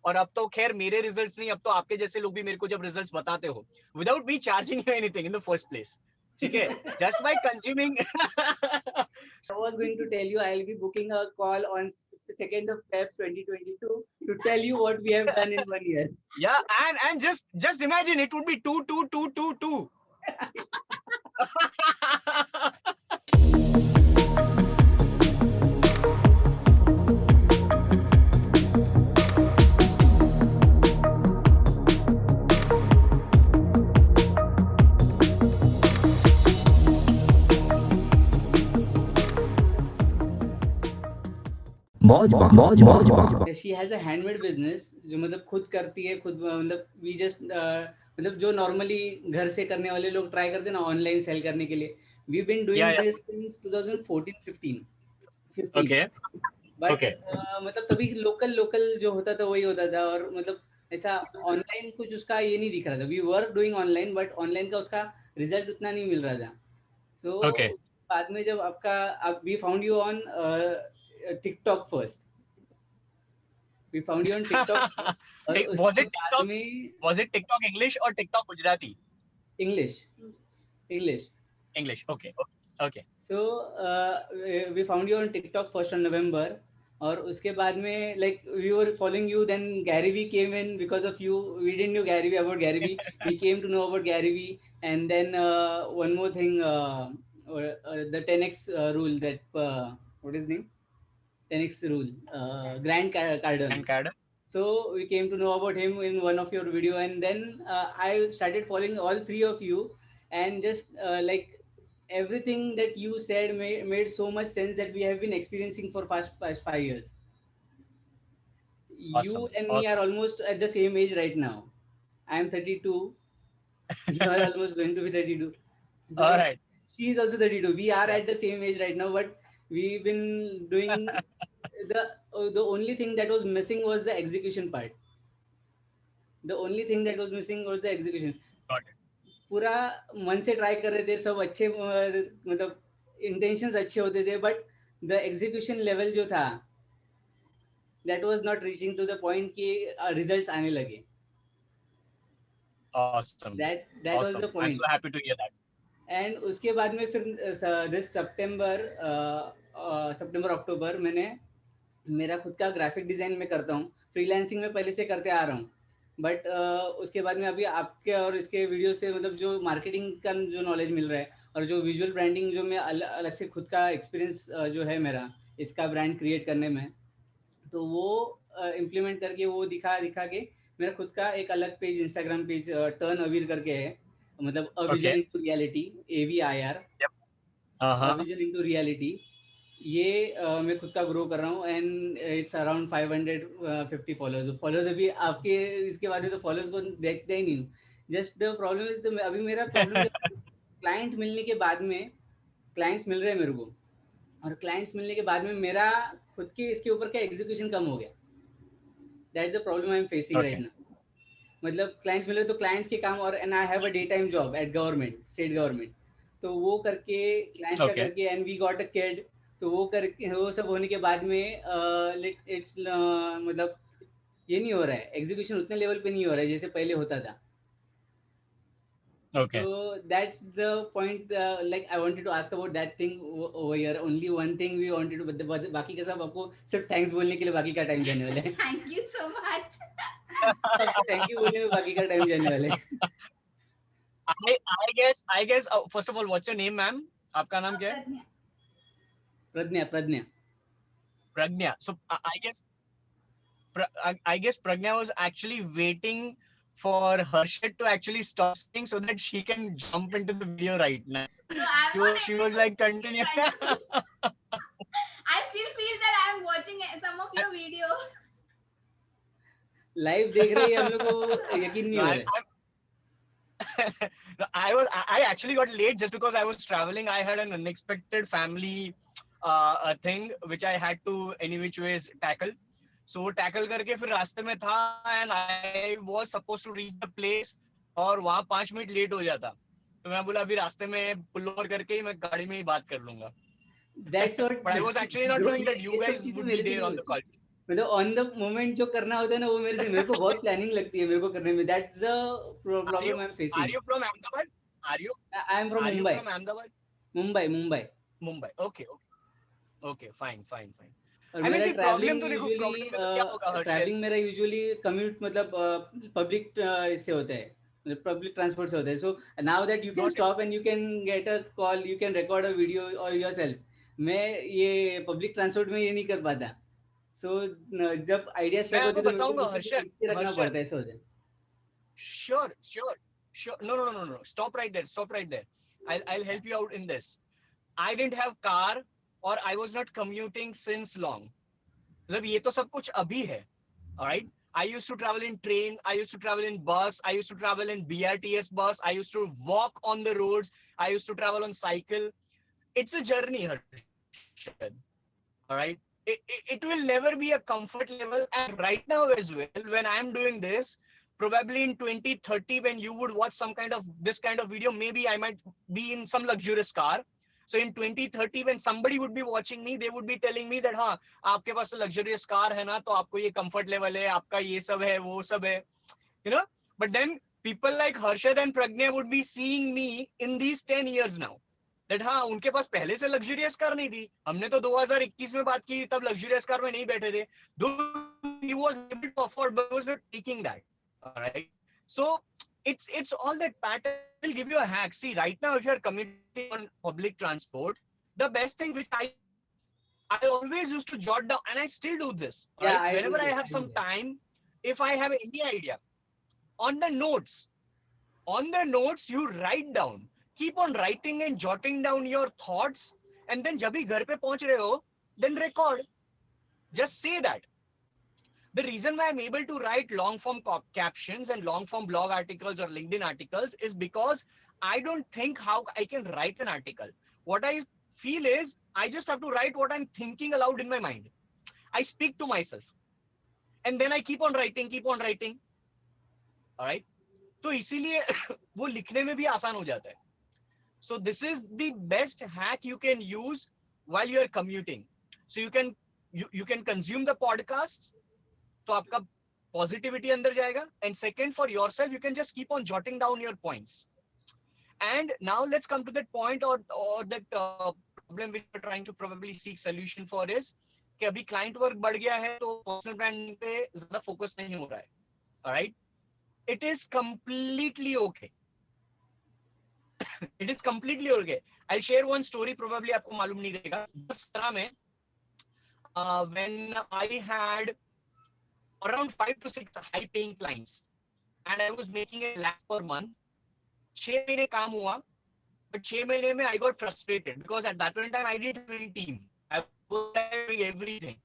और अब तो खैर मेरे रिजल्ट्स नहीं, अब तो आपके जैसे लोग भी मेरे को जब रिजल्ट्स बताते हो without me charging you anything in the first place, ठीक है, just by consuming. I was going to tell you I'll be booking a call on 2nd of Feb 2022 to tell you what we have done in 1 year. Yeah, and just imagine it would be 2. She has a handmade business जो मतलब खुद करती है, खुद मतलब we just मतलब जो normally घर से करने वाले लोग try करते हैं ना online sell करने के लिए. We've been doing this since 2014-15. Okay. But Okay. मतलब तभी local जो होता था वही होता था, और मतलब ऐसा online कुछ उसका ये नहीं दिख रहा था. We were doing online, but online का उसका result उतना नहीं मिल रहा था. So Okay. बाद में जब we found you on TikTok first. We found you on TikTok. Was it TikTok English or TikTok Gujarati? English. Okay. So we found you on TikTok first on November, और उसके बाद में like we were following you, then Gary Vee came in because of you. We didn't know about Gary Vee. We came to know about Gary Vee, and then one more thing, the 10x rule, that what is his name? 10x rule, Grant Cardone. So we came to know about him in one of your video, and then I started following all three of you, and just like everything that you said made so much sense that we have been experiencing for past 5 years. Awesome. You and me are almost at the same age right now. I am 32. You are almost going to be 32. So all right. She is also 32. We are at the same age right now, but we've been doing the only thing that was missing was the execution part. Got it. पूरा मन से try कर रहे थे, सब अच्छे मतलब intentions अच्छे होते थे, बट द एग्जीक्यूशन लेवल जो था that was not reaching to the point कि results आने लगे. Awesome. That awesome. was the point. I'm so happy to hear that. And उसके बाद में फिर this September October मैंने मेरा खुद का ग्राफिक डिजाइन में करता हूँ, फ्रीलांसिंग में पहले से करते आ रहा हूँ, बट उसके बाद में अभी आपके और इसके वीडियो से मतलब जो मार्केटिंग का जो नॉलेज मिल रहा है, और जो विजुअल ब्रांडिंग जो मैं अलग से खुद का एक्सपीरियंस जो है मेरा इसका ब्रांड क्रिएट करने में, तो वो इम्प्लीमेंट करके वो दिखा के मेरा खुद का एक अलग पेज, इंस्टाग्राम पेज टर्न अवीर करके है, मतलब a vision into reality, AVIR, vision into reality. ये मैं खुद का ग्रो कर रहा हूँ, एंड इट्स अराउंड 550 फॉलोअर्स. अभी आपके इसके बारे में तो फॉलोअर्स को देखते ही नहीं. जस्ट द प्रॉब्लम इज, अभी मेरा प्रॉब्लम क्लाइंट मिलने के बाद में, क्लाइंट्स मिल रहे हैं मेरे को, और क्लाइंट्स मिलने के बाद में मेरा खुद के इसके ऊपर का एग्जीक्यूशन कम हो गया. That is the problem I am facing right now. मतलब क्लाइंट्स मिले तो क्लाइंट्स के काम, और and I have a day time job at government, state government, तो वो करके क्लाइंट्स का करके, and we got a kid, तो वो करके वो सब होने के बाद में इट्स मतलब ये नहीं हो रहा है, एग्जीक्यूशन उतने लेवल पे नहीं हो रहा है जैसे पहले होता था. Okay. So that's the point. Like I wanted to ask about that thing over here. Only one thing we wanted to, but बाकी का सब आपको सिर्फ थैंक्स बोलने के लिए बाकी का टाइम जाने वाला है. Thank you so much. Thank you बोलने में बाकी का टाइम जाने वाला है. I guess first of all, what's your name, ma'am? आपका नाम क्या है? Pragnya. So I guess Pragnya was actually waiting for Harshit to actually stop saying so that she can jump into the video right now. No, she was like continue. I still feel that I am watching some of your video. Live देख रही है हम लोग को यकीन नहीं हो रहा है. I actually got late just because I was traveling. I had an unexpected family thing which I had to any which ways tackle. So tackle करके फिर रास्ते में था, and I was supposed to reach the place, और वहाँ 5 minute late हो जाता, तो मैं बोला अभी रास्ते में पुल ओवर करके ही मैं गाड़ी में ही बात कर लूंगा. That's what. But I was actually not knowing that you guys would be there on the call. मतलब ऑन द मोमेंट जो करना होता है ना, वो मेरे को बहुत प्लानिंग लगती है मेरे को करने में. That's the problem I M Are facing. you from Ahmedabad? Are you I am from are you Mumbai. from Ahmedabad? Mumbai. Mumbai. Okay, fine. और I mean, मेरा see, ट्रैवलिंग problem तो देखो, यूजुअली problem में तो क्या होगा हर्षल? ट्रैवलिंग मेरा यूजुअली कम्यूट मतलब पब्लिक इससे होता है, मतलब पब्लिक ट्रांसपोर्ट से होता है. So now that you can Got it. Stop and you can get a call, you can record a video और योरसेल्फ. मैं ये पब्लिक ट्रांसपोर्ट में ये नहीं कर पाता. सो जब आइडिया मैं स्ट्रक होती आपको है तो मेरे को बताऊंगा कुछ ना कुछ हर्षल. लिख के रखना हर्षल, पड़ता है, ऐसा होता है. sure. No. Stop right there. I'll help you out in this. I didn't have car or I was not commuting since long. मतलब ये तो सब कुछ अभी है. Alright? I used to travel in train, I used to travel in bus, I used to travel in BRTS bus, I used to walk on the roads, I used to travel on cycle. It's a journey, Harshad. Alright? It will never be a comfort level. And right now as well, when I'm doing this, probably in 2030, when you would watch some kind of this kind of video, maybe I might be in some luxurious car. So in 2030, when somebody would be watching me, they would be telling me that, हाँ, आपके पास तो luxurious car है ना, तो आपको ये comfort level है, आपका ये सब है, वो सब है, you know. But then people like Harshad and Pragnya would be seeing me in these 10 years now. That हाँ, उनके पास पहले से luxurious car नहीं थी. हमने तो 2021 में बात की, तब luxurious car में नहीं बैठे थे. Though he was able to afford, but he was not taking that. All right. So it's all that pattern. Will give you a hack. See, right now, if you're commuting on public transport, the best thing which I always used to jot down, and I still do this. Yeah, Right? Whenever I have I do some that. time, if I have any idea, on the notes, you write down. Keep on writing and jotting down your thoughts, and then जब भी घर पे पहुंच रहे हो, then record. Just say that. The reason why I'm able to write long form captions and long form blog articles or LinkedIn articles is because I don't think how I can write an article. What I feel is I just have to write what I'm thinking aloud in my mind. I speak to myself and then I keep on writing. All right. तो इसीलिए वो लिखने में भी आसान हो जाता है. So this is the best hack you can use while you are commuting. So you can consume the podcasts. तो आपका पॉजिटिविटी अंदर जाएगा. And second, for yourself you can just keep on jotting down your points. And now let's come to that point और that problem which we are trying to probably seek solution for is कि अभी client work बढ़ गया है तो personal branding पे ज्यादा focus नहीं हो रहा है. Alright, it is completely okay. It is completely okay. I share one story, probably आपको मालूम नहीं रहेगा. 2017 में when I had around 5 to 6 high paying clients and I was making a lakh per month. 6 महीने काम हुआ, but 6 महीने में I got frustrated because at that point in time I didn't have any team. I was doing everything.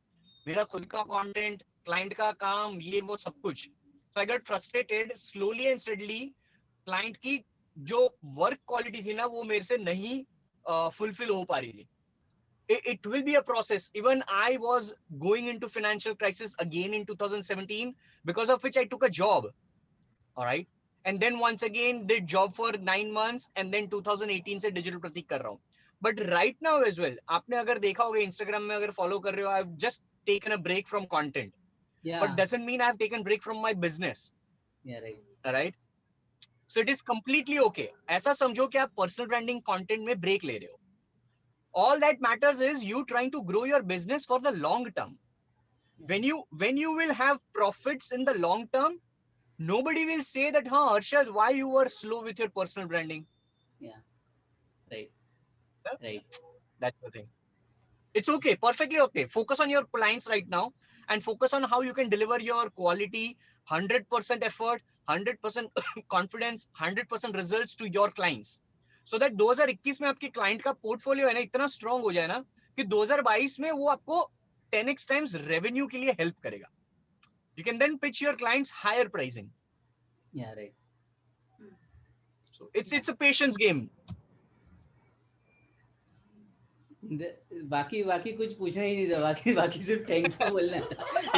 मेरा खुद का content, client का काम, ये वो सब कुछ. So I got frustrated. Slowly and steadily, client की जो work quality थी ना, वो मेरे से नहीं fulfill हो पा रही थी. It will be a process. Even I was going into financial crisis again in 2017, because of which I took a job. All right. And then once again did job for 9 months and then 2018 से digital प्रतीक कर रहा हूँ. But right now as well, आपने अगर देखा होगा Instagram में अगर follow कर रहे हो, I've just taken a break from content. Yeah. But doesn't mean I've taken break from my business. Yeah, right. All right. So it is completely okay. ऐसा समझो कि आप personal branding content में break ले रहे हो. All that matters is you trying to grow your business for the long term. When you will have profits in the long term, nobody will say that, huh, Arshad, why you were slow with your personal branding. Yeah, right. Right. That's the thing. It's okay, perfectly okay. Focus on your clients right now and focus on how you can deliver your quality, 100% effort, 100% confidence, 100% results to your clients. So that 2021 में आपके client का portfolio है ना इतना strong हो जाए ना कि 2022 में वो आपको 10x टाइम्स रेवेन्यू के लिए हेल्प करेगा. You can then pitch your clients higher pricing. Yeah, right. So it's a patience game. बाकी कुछ पूछना ही नहीं था. बाकी सिर्फ थैंक यू बोलना है.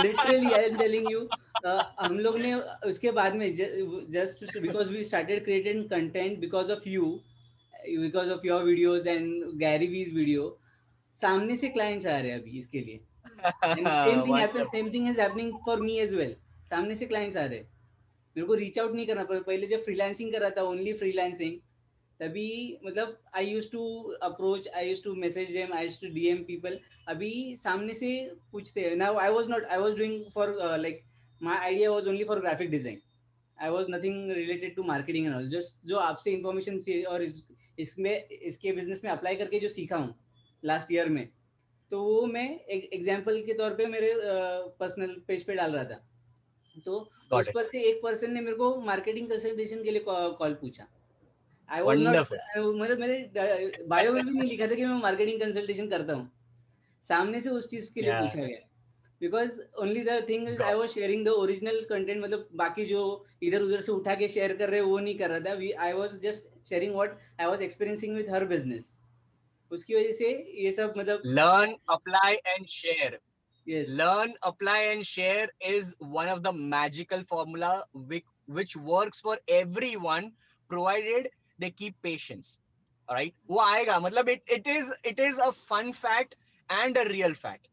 Literally I am telling you, हम लोग ने उसके बाद में just because we started creating content because of you, because of your videos and Gary Vee's video, सामने से क्लाइंट्स आ रहे हैं अभी इसके लिए. And same thing happens, Wonderful. same thing is happening for me as well. सामने से clients आ रहे, मेरे को रीच आउट नहीं करना पड़ा. पहले जब फ्रीलांसिंग कर रहा था, ओनली फ्रीलांसिंग, तभी मतलब I use to approach, I use to message them, I use to DM people. अभी सामने से पूछते हैं. Now I was doing for like my idea was only for graphic design. I was nothing related to marketing and all. Just जो आपसे information से और इसमें इसके बिजनेस में अप्लाई करके जो सीखा हूँ लास्ट ईयर में, तो वो मैं एग्जाम्पल के तौर पे मेरे पर्सनल पेज पे डाल रहा था. तो Got उस it. पर से एक पर्सन ने मेरे को मार्केटिंग कंसल्टेशन के लिए कॉल पूछा. I was not, Wonderful. मेरे बायो में भी नहीं लिखा था कि मैं मार्केटिंग कंसल्टेशन करता हूँ. सामने से उस चीज के लिए Yeah. पूछा गया. Because only the thing is I Got was sharing the original content. मतलब बाकी जो इधर उधर से उठा के शेयर कर रहे वो नहीं कर रहा था. I was just sharing what I was experiencing with her business. उसकी वजह से ये सब मतलब Learn, apply, and share. Yes. Learn, apply, and share is one of the magical formula which works for everyone, provided they keep patience. All right, वो आएगा. मतलब it is a fun fact and a real fact.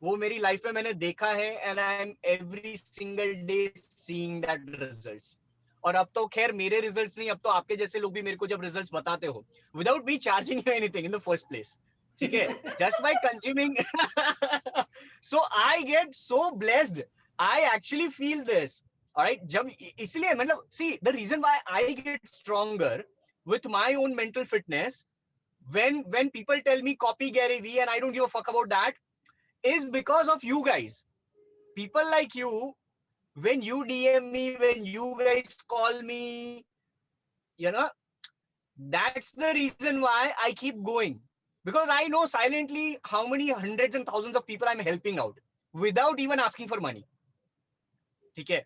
वो मेरी life में मैंने देखा है, and I am every single day seeing that results. और अब तो खैर मेरे रिजल्ट्स नहीं, अब तो आपके जैसे लोग भी मेरे को जब रिजल्ट्स बताते हो without me charging you anything in the first place, ठीक है, just by consuming. So I get so blessed. I actually feel this. Alright, जब इसलिए मतलब see the reason why I get stronger with my own mental fitness when people tell me copy Gary Vee and I don't give a fuck about that is because of you guys. People like you, when you DM me, when you guys call me, you know, that's the reason why I keep going. Because I know silently how many hundreds and thousands of people I'm helping out without even asking for money. Okay.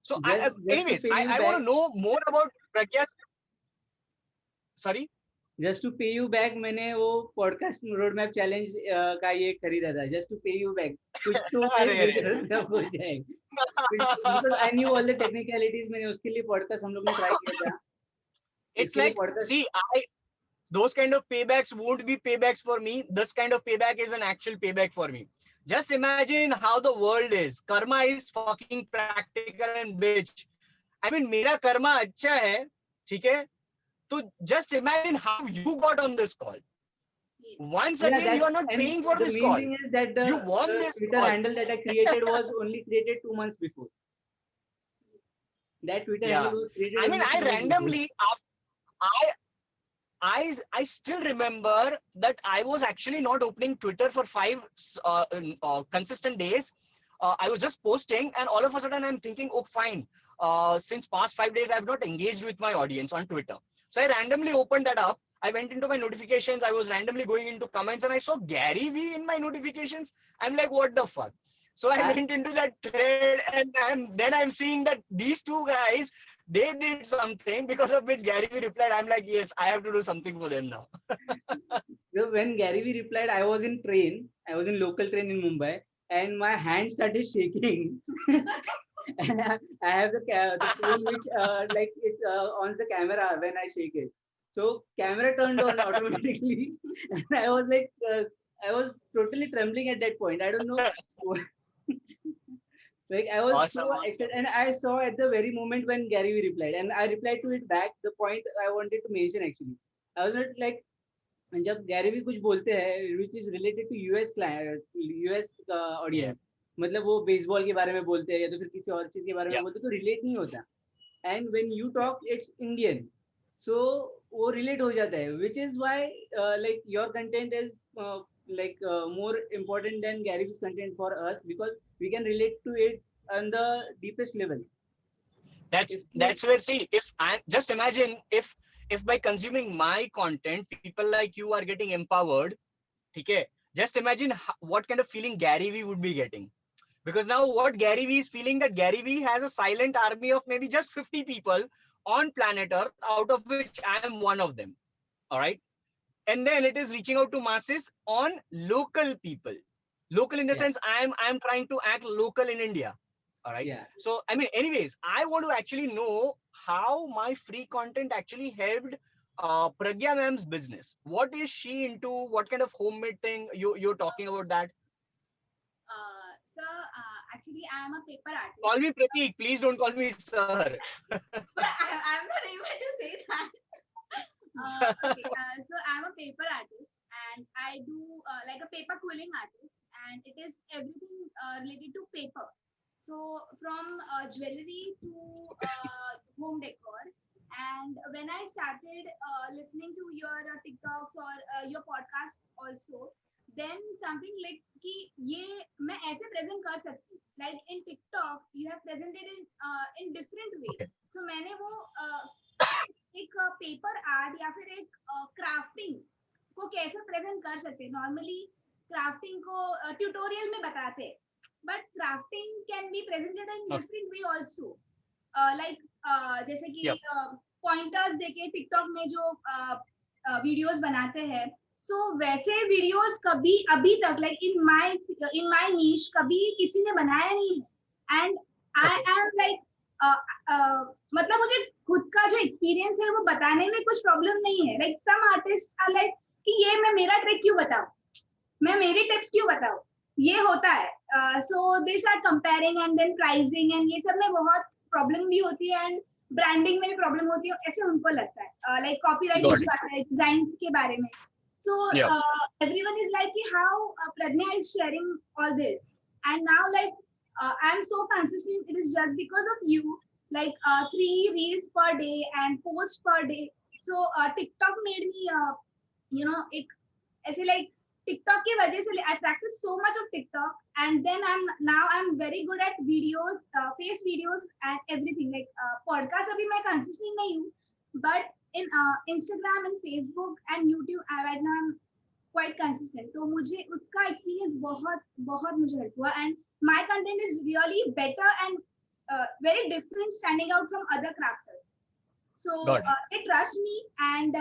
So, anyways, I want to know more about Pragya's. Sorry? Just to pay you back, मैंने वो podcast road map challenge का ये खरीदा था. Just to pay you back, कुछ तो हो जाएगा. Because I knew all the technicalities. मैंने उसके लिए पॉडकास्ट हम लोग ने ट्राई किया था. It's like, see, those kind of paybacks won't be paybacks for me. This kind of payback is an actual payback for me. Just imagine how the world is. Karma is fucking practical and bitch. I mean, मेरा कर्मा अच्छा है, ठीक है? So just imagine how you got on this call. Once again, you are not paying for this call. The main thing is that you won this Twitter call. handle that I created was only created 2 months before. That Twitter handle was created. I mean, I randomly, I still remember that I was actually not opening Twitter for 5 consistent days. I was just posting, and all of a sudden I'm thinking, oh, fine. Since past 5 days, I have not engaged with my audience on Twitter. So I randomly opened that up. I went into my notifications. I was randomly going into comments, and I saw Gary Vee in my notifications. I'm like, what the fuck? So I went into that thread, and then I'm seeing that these two guys, they did something because of which Gary Vee replied. I'm like, yes, I have to do something for them now. So when Gary Vee replied, I was in train. I was in local train in Mumbai, and my hand started shaking. And I have the phone which like it on the camera when I shake it. So camera turned on automatically, and I was like, I was totally trembling at that point. I don't know. Like I was Awesome, so excited, and I saw at the very moment when Gary Vee replied, and I replied to it back. The point I wanted to mention actually, I was not like, जब Gary भी कुछ बोलते हैं which is related to US client, US audience, मतलब वो baseball के बारे में बोलते हैं या तो फिर किसी और चीज के बारे में बोलते हैं, तो रिलेट नहीं होता. And when you talk it's Indian, so वो रिलेट हो जाता है, which is why like your content is like more important than Gary Vee's content for us, because we can relate to it on the deepest level. That's where, see, if I just imagine if by consuming my content, people like you are getting empowered, okay, just imagine what kind of feeling Gary Vee would be getting. Because now what Gary Vee is feeling, that Gary Vee has a silent army of maybe just 50 people on planet Earth, out of which I am one of them. All right. And then it is reaching out to masses on local people. Local in the sense I am trying to act local in India. All right. Yeah. So, I mean, anyways, I want to actually know how my free content actually helped Pragya ma'am's business. What is she into? What kind of homemade thing you're talking about that? actually I am a paper artist. Call me Pratik. Please don't call me sir. But I'm not able to say that. Okay, so I'm a paper artist and I do like a paper quilling artist, and it is everything related to paper. So from jewelry to home decor. And when I started listening to your TikToks or your podcast also, then something like कि ये मैं ऐसे present कर सकती हूँ. Like in TikTok, you have presented in different way. Okay. So मैंने वो एक पेपर आर्ट या फिर एक क्राफ्टिंग को कैसे प्रेजेंट कर सकते हैं. नॉर्मली क्राफ्टिंग को ट्यूटोरियल में बताते हैं, but crafting can be presented in different way also. Like जैसे कि पॉइंटर्स देके टिकटॉक में जो वीडियोस बनाते हैं, सो वैसे वीडियोस कभी अभी तक लाइक इन माय नीश कभी किसी ने बनाया नहीं है. एंड आई एम लाइक मतलब मुझे खुद का जो एक्सपीरियंस है वो बताने में कुछ प्रॉब्लम नहीं है. Like some artist are like कि ये मैं मेरा ट्रिक क्यों बताऊं, मैं मेरी टिप्स क्यों बताऊं, ये होता है. So they start comparing and then pricing, and ये सब में बहुत प्रॉब्लम भी होती है एंड ब्रांडिंग में भी प्रॉब्लम होती है, ऐसे उनको लगता है. लाइक कॉपीराइट इशू आता है डिजाइन के बारे में. सो एवरीवन इज लाइक कि how Pragya is sharing all this, and now like I am so consistent. It is just because of you. Like 3 reels per day and post per day. So TikTok made me एक ऐसे like TikTok की वजह से I practice so much of TikTok, and then I'm very good at videos, face videos and everything. Like podcast अभी मैं consistent नहीं हूँ, but in Instagram and Facebook and YouTube right now I'm quite consistent. तो मुझे उसका experience बहुत मुझे help हुआ, and my content is really better and very different, standing out from other crafters. So they trust me, and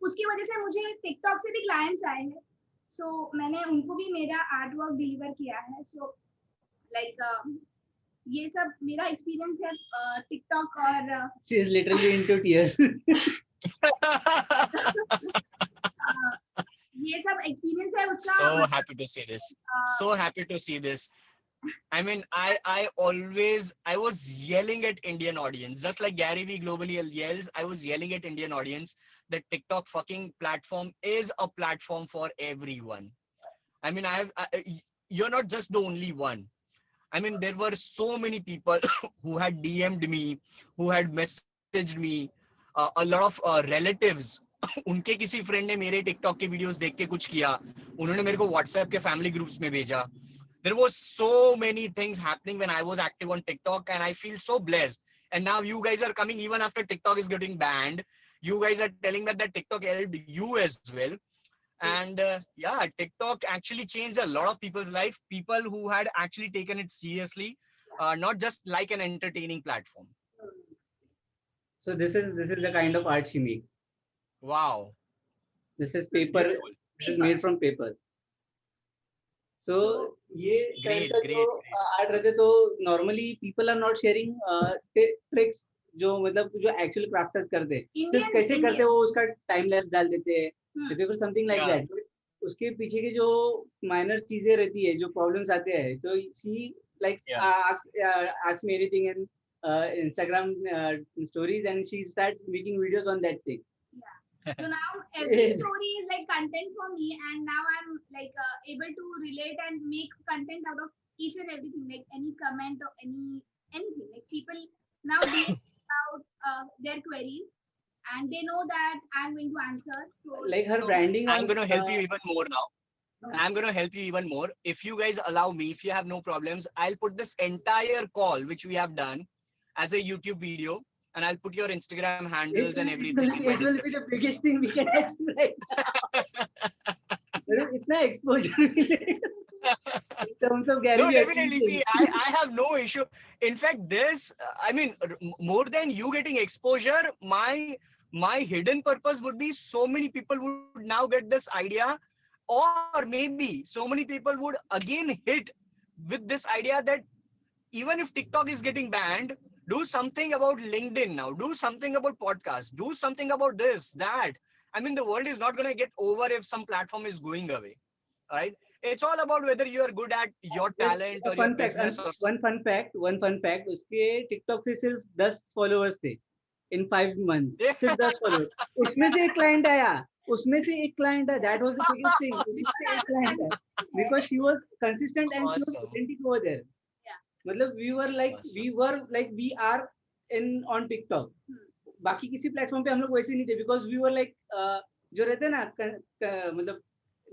उसकी वजह से मुझे TikTok से भी clients आए हैं. So मैंने उनको भी मेरा आर्ट वर्क डिलीवर किया है. So like ये सब मेरा एक्सपीरियंस है TikTok और she is literally into tears. ये सब एक्सपीरियंस है उसका. So happy to see this. So happy to see this. I mean, I was yelling at Indian audience, just like Gary Vee globally yells. I was yelling at Indian audience that TikTok fucking platform is a platform for everyone. I mean, you're not just the only one. I mean, there were so many people who had DM'd me, who had messaged me, a lot of relatives. उनके किसी friend ने मेरे TikTok के videos देख के कुछ किया, उन्होंने मेरे को व्हाट्सएप के फैमिली ग्रुप्स में भेजा. There was so many things happening when I was active on TikTok, and I feel so blessed. And now you guys are coming even after TikTok is getting banned. You guys are telling that TikTok helped you as well. And yeah, TikTok actually changed a lot of people's life. People who had actually taken it seriously, not just like an entertaining platform. So this is the kind of art she makes. Wow. This is paper. Beautiful. This is made from paper. So ये Great. Art रहते तो normally people are not sharing tricks जो मतलब जो actual crafters करते हैं, सिर्फ कैसे करते वो उसका time lapse डाल देते हैं, फिर something like that. उसके पीछे की जो minor चीजें रहती है, जो problems आते हैं, तो she like asks me anything in Instagram stories, and she starts making videos on that thing. So now every story is like content for me, and now I'm like able to relate and make content out of each and everything, like any comment or anything. Like people now they about their queries, and they know that I'm going to answer. So like her branding. I'm going to help you even more now. I'm going to help you even more. If you guys allow me, if you have no problems, I'll put this entire call which we have done as a YouTube video, and I'll put your Instagram handles and everything. It will be the biggest thing we can achieve right now. Itna exposure in terms of Gary. No, definitely. See, I have no issue. In fact, this, I mean, more than you getting exposure, my hidden purpose would be so many people would now get this idea, or maybe so many people would again hit with this idea that even if TikTok is getting banned, do something about LinkedIn now, do something about podcasts, do something about this, that. I mean, the world is not going to get over if some platform is going away, right? It's all about whether you are good at your talent or your business or one fun fact उसके TikTok पे सिर्फ 10 followers थे इन 5 month, सिर्फ 10 followers. उसमें से एक client आया, that was the biggest thing. उसमें से एक क्लाइंट आया because she was consistent and she was awesome. Authentic over there. मतलब we are in on TikTok. बाकी किसी प्लेटफॉर्म पे हम लोग वैसे नहीं थे बिकॉज़ वी वर लाइक जो रहते हैं ना मतलब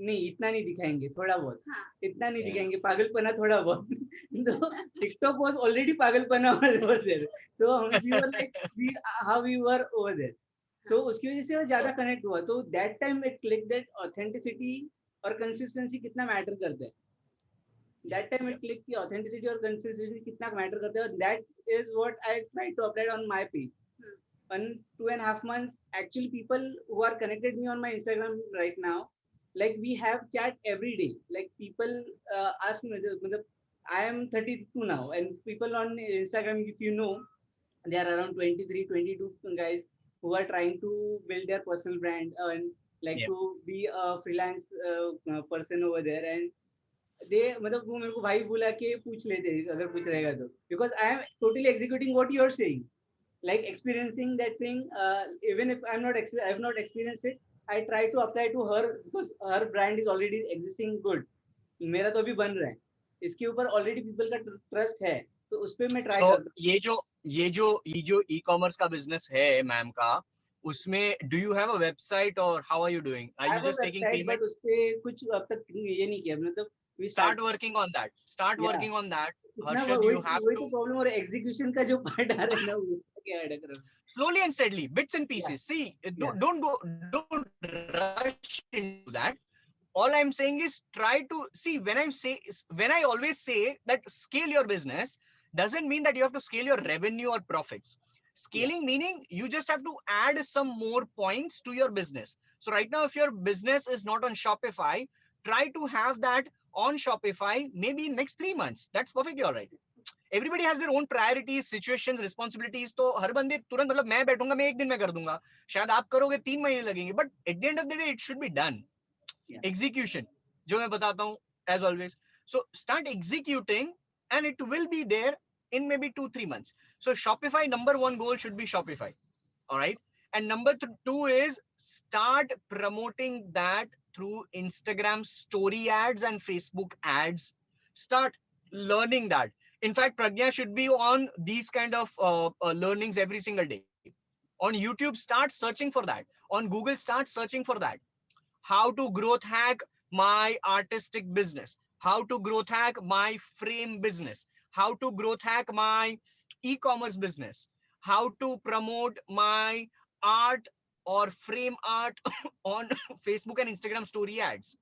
नहीं इतना नहीं दिखाएंगे, थोड़ा बहुत इतना नहीं दिखाएंगे, पागलपना थोड़ा बहुत। तो टिकटॉक वाज ऑलरेडी पागलपना over there, so we were like how we were over there. सो उसकी वजह से वो ज्यादा कनेक्ट हुआ। तो that time it click that authenticity और कंसिस्टेंसी कितना मैटर करता है। दैट टाइम इट क्लिक की ऑथेंटिसिटी और कंसिस्टेंसी कितना मैटर करता है। That is what I try to apply on my page. On 2.5 months, actually people who are connected me on my Instagram right now, like we have chat every day. Like people ask me, I am 32 now, and people on Instagram, if you know, they are around 23, 22 guys who are trying to build their personal brand and like to be a freelance person over there. And they मतलब वो मेरे को भाई बुला के पूछ लेते अगर पूछ रहेगा तो, because I am totally executing what you are saying. Like experiencing that thing, even if I've not experienced it, I try to apply to her because her brand is already existing good. मेरा तो अभी बन रहा है, इसके ऊपर already people का trust है, तो उस पे मैं try करता हूँ। ये जो e-commerce का business है मैम का, उसमें do you have a website or how are you doing? Are you just taking payment? but उस पे कुछ अब तक ये नहीं किया, मतलब we start working on that. Working on that. Harshad, you have to problem और execution का जो part आ रहा है ना, वो क्या अटक रहा है। slowly and steadily, bits and pieces. See, don't rush into that. All I'm saying is try to see. When I always say that scale your business doesn't mean that you have to scale your revenue or profits. Scaling meaning you just have to add some more points to your business. So right now, if your business is not on Shopify, try to have that on Shopify maybe in next 3 months. That's perfectly all right. Everybody has their own priorities, situations, responsibilities. तो हर बंदे तुरंत मतलब मैं बैठूंगा मैं एक दिन में कर दूंगा, शायद आप करोगे 3 महीने लगेंगे, but at the end of the day it should be done. Execution जो मैं बताता हूँ as always. So start executing and it will be there in maybe 2-3 months. So Shopify number 1 goal should be Shopify. All right. And number 2 is start promoting that through Instagram story ads and Facebook ads. Start learning that. In fact, Pragya should be on these kind of learnings every single day. On YouTube, start searching for that. On Google, start searching for that. How to growth hack my artistic business. How to growth hack my frame business. How to growth hack my e-commerce business. How to promote my art or frame art on Facebook and Instagram story ads.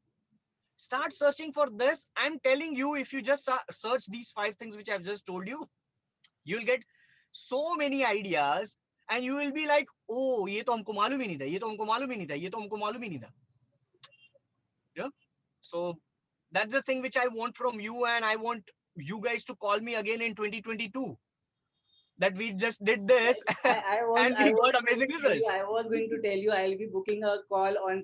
Start searching for this. I'm telling you, if you just search these 5 things which I've just told you, you'll get so many ideas and you will be like, oh, ये तो हमको मालूम ही नहीं था, ये तो हमको मालूम ही नहीं था, ये तो हमको मालूम ही नहीं था. Yeah. So that's the thing which I want from you, and I want you guys to call me again in 2022. That we just did this and we got amazing results. I was going to tell you I'll be booking a call on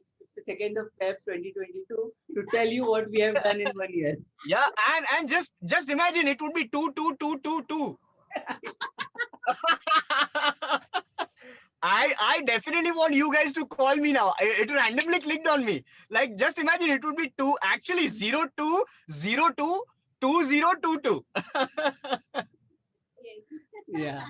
2nd of Feb 2022 to tell you what we have done in 1 year. Yeah, and just imagine it would be 2. I definitely want you guys to call me now. It randomly clicked on me. Like just imagine it would be 2, actually 0202 2022. Yeah.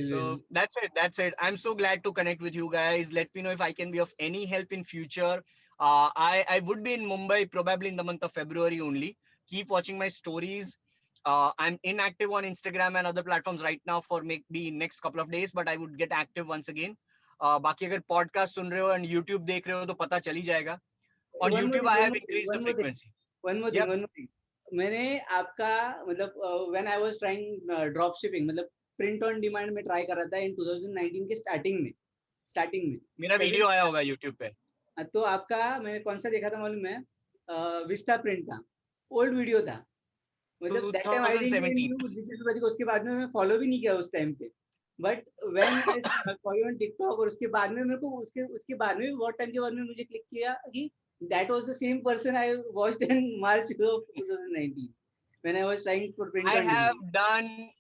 So that's it. I'm so glad to connect with you guys. Let me know if I can be of any help in future. I would be in Mumbai probably in the month of February only. Keep watching my stories. I'm inactive on Instagram and other platforms right now for maybe next couple of days, but I would get active once again. बाकी अगर podcast सुन रहे हो and YouTube देख रहे हो तो पता चल ही जाएगा. On YouTube I have increased the frequency. One more thing. मैंने आपका मतलब when I was trying drop shipping, मतलब print on demand में try कर रहा था in 2019 के starting में. मेरा वीडियो आया होगा YouTube पे. तो आपका मैंने कौन सा देखा था मालूम है? विस्टा प्रिंट था, ओल्ड वीडियो था. मतलब that time I didn't knew this is because उसके बाद में मैं follow भी नहीं किया उस time पे. But when I follow on TikTok और उसके बाद में मेरे को उसके बाद में बहुत टाइम के बाद में मुझे क्लिक किया कि That was the same person I watched in March of 2019 when I was trying for print I on have demand. done,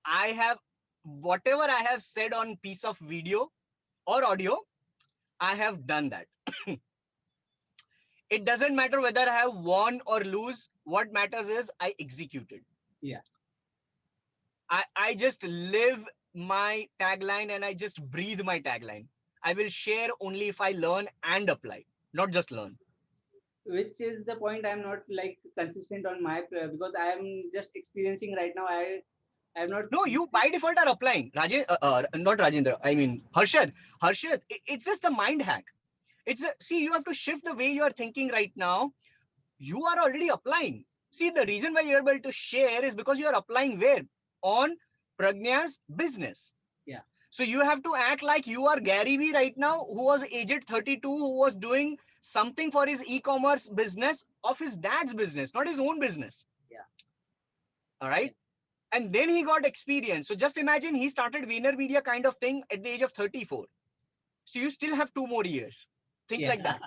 I have, whatever I have said on piece of video or audio, I have done that. It doesn't matter whether I have won or lose. What matters is I executed. Yeah. I just live my tagline and I just breathe my tagline. I will share only if I learn and apply, not just learn. Which is the point I'm not like consistent on my because I am just experiencing right now. I'm not. No, you by default are applying. Not Rajendra. I mean, Harshad. Harshad, it's just a mind hack. See, you have to shift the way you are thinking right now. You are already applying. See, the reason why you're able to share is because you are applying where? On Pragna's business. Yeah. So you have to act like you are Gary Vee right now, who was aged 32, who was doing something for his e-commerce business of his dad's business, not his own business. Yeah. All right. And then he got experience. So just imagine he started VaynerMedia kind of thing at the age of 34. So you still have 2 more years. Think like that.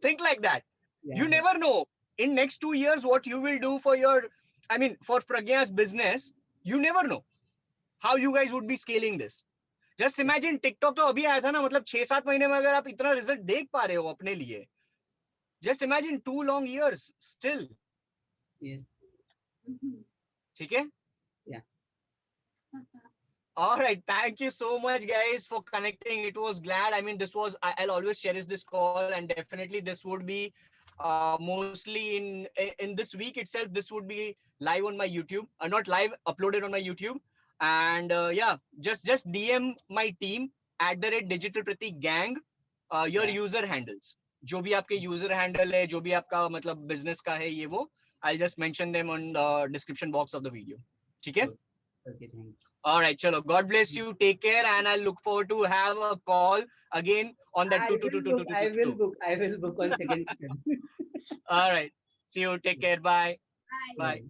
Think like that. Yeah. You never know in next 2 years what you will do for your, I mean, for Pragya's business. You never know how you guys would be scaling this. Just imagine TikTok तो अभी आया था ना, मतलब 6-7 महीने में अगर आप इतना रिजल्ट देख पा रहे हो अपने लिए. Just imagine 2 long years still. Yes. ठीक है? Yeah. All right. Thank you so much, guys, for connecting. It was glad. I mean, this was, I'll always cherish this call, and definitely this would be mostly in this week itself. This would be live on my YouTube, not live, uploaded on my YouTube. And yeah, just DM my team @DigitalPratik your user handles. जो भी आपके user handle है, जो भी आपका मतलब business का है ये वो, I'll just mention them on the description box of the video. ठीक है? Okay, thank you. All right, chalo. God bless you. Take care, and I look forward to have a call again on that. I will book on second. All right. See you. Take care. Bye. Bye. Bye.